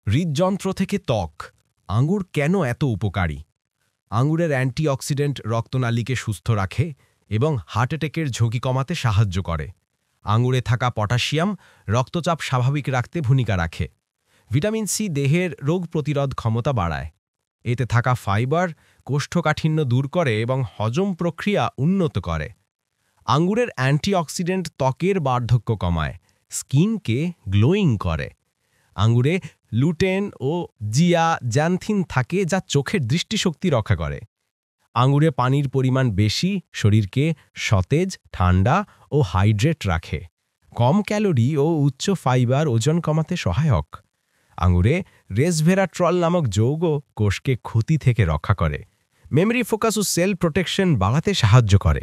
হৃদযন্ত্র থেকে ত্বক, আঙুর কেন এত উপকারী? আঙুরের অ্যান্টিঅক্সিডেন্ট রক্তনালীকে সুস্থ রাখে এবং হার্ট অ্যাটাকের ঝুঁকি কমাতে সাহায্য করে। আঙুরে থাকা পটাশিয়াম রক্তচাপ স্বাভাবিক রাখতে ভূমিকা রাখে। ভিটামিন সি দেহের রোগ প্রতিরোধ ক্ষমতা বাড়ায়। এতে থাকা ফাইবার কোষ্ঠকাঠিন্য দূর করে এবং হজম প্রক্রিয়া উন্নত করে। আঙুরের অ্যান্টিঅক্সিডেন্ট ত্বকের বার্ধক্য কমায়, স্কিনকে গ্লোয়িং করে। আঙুরে লুটেন ও জিয়াজ্যান্থিন থাকে যা চোখের দৃষ্টিশক্তি রক্ষা করে। আঙুরে পানির পরিমাণ বেশি শরীরকে সতেজ, ঠান্ডা ও হাইড্রেট রাখে। কম ক্যালোরি ও উচ্চ ফাইবার ওজন কমাতে সহায়ক। আঙুরে রেসভেরাট্রল নামক যৌগ কোষকে ক্ষতি থেকে রক্ষা করে। মেমরি ফোকাস ও সেল প্রোটেকশন বাড়াতে সাহায্য করে।